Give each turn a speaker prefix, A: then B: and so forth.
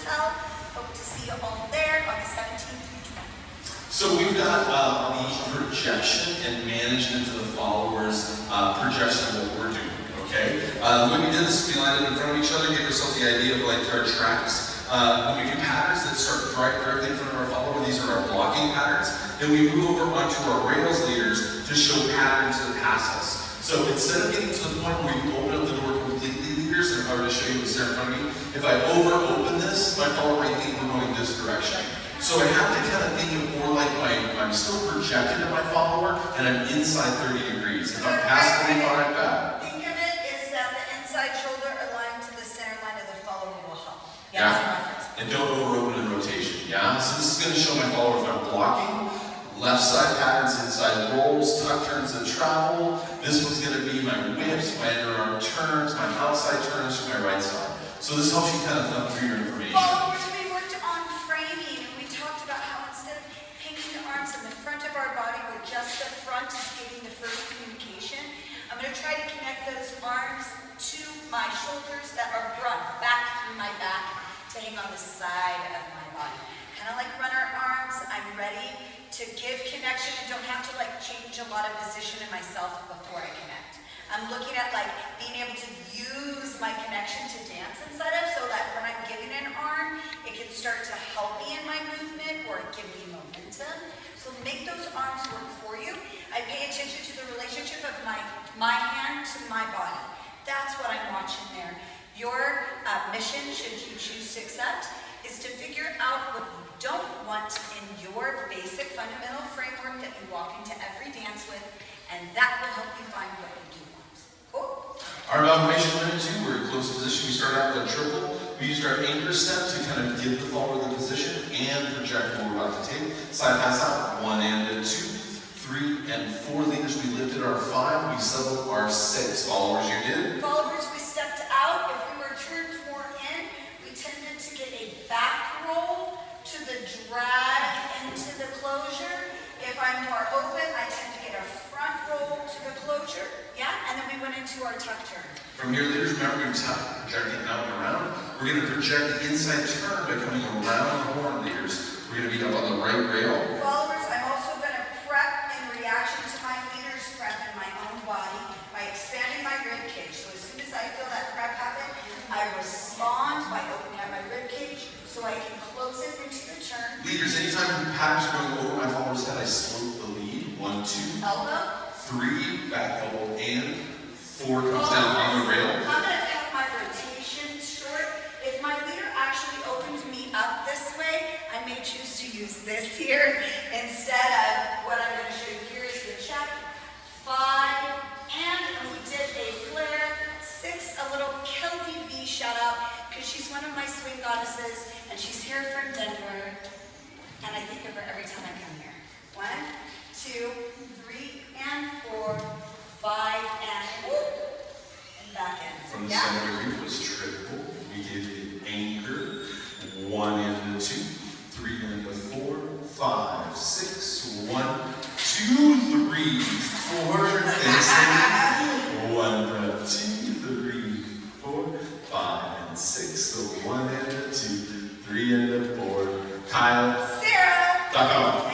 A: Hotel. Hope to see you all there on the 17th through 20th.
B: So we've got the projection and management of the followers' projection of what we're doing, okay? When we did this, we lined up in front of each other, give ourselves the idea of like our tracks. When we do patterns that start directly in front of our follower, these are our blocking patterns. Then we move over onto our rails leaders to show patterns that pass us. So instead of getting to the point where you open up the door completely, leaders, and if I were to show you what's there in front of me, if I over-open this, my follower might think we're going this direction. So I have to kind of think of more like I'm still projected at my follower, and I'm inside 30 degrees. If I'm past 45, bad.
A: Think of it is that the inside shoulder aligned to the center line of the follower will help.
B: Yeah. And don't over-open in rotation, yeah? So this is going to show my follower if I'm blocking, left side patterns, inside rolls, tuck turns and travel. This one's going to be my whips, my underarm turns, my outside turns to my right side. So this helps you kind of thumb through your information.
A: Followers, we worked on framing, and we talked about how instead of hanging the arms in the front of our body, where just the front is giving the first communication, I'm going to try to connect those arms to my shoulders that are brought back through my back to hang on the side of my body. Kind of like runner arms, I'm ready to give connection and don't have to like change a lot of position in myself before I connect. I'm looking at like being able to use my connection to dance inside of, so that when I'm giving an arm, it can start to help me in my movement or give me momentum. So make those arms work for you. I pay attention to the relationship of my hand to my body. That's what I'm watching there. Your mission, should you choose to accept, is to figure out what you don't want in your basic fundamental framework that you walk into every dance with, and that will help you find what you do want. Cool?
B: Our evaluation limit 2, we're in close position. We start out with a triple. We used our anchor step to kind of give the follower the position and project what we're about to take. Side pass out, 1 and a 2, 3 and 4 leaders. We lifted our 5, we settled our 6. Followers, you did?
A: Followers, we stepped out. If we were turned more in, we tended to get a back roll to the drag into the closure. If I'm more open, I tend to get a front roll to the closure. Yeah? And then we went into our tuck turn.
B: From here, leaders, remember, we're going to project it out and around. We're going to project the inside turn by coming around the horn, leaders. We're going to be up on the right rail.
A: Followers, I'm also going to prep in reaction to my leader's prep in my own body by expanding my rib cage. So as soon as I feel that prep happen, I respond by opening up my rib cage so I can close it into the turn.
B: Leaders, anytime the patterns are going over my follower's head, I slope the lead. 1, 2.
A: Elbow.
B: 3, back elbow, and 4 comes down on the rail.
A: I'm going to cut my rotation short. If my leader actually opens me up this way, I may choose to use this here instead of what I'm going to show you here is the check. 5, and we did a flare. 6, a little Kelty V shout out, because she's one of my swing goddesses, and she's here from Denver, and I think of her every time I come here. 1, 2, 3, and 4, 5, and whoop, and back in.
B: From the center here was triple. We did the anchor. 1 and a 2, 3 and a 4, 5, 6, 1, 2, 3, 4, and 6. 1 and a 2, 3, 4, 5, and 6. So 1 and a 2, 3 and a 4. Kyle.
A: Sarah.
B: .com.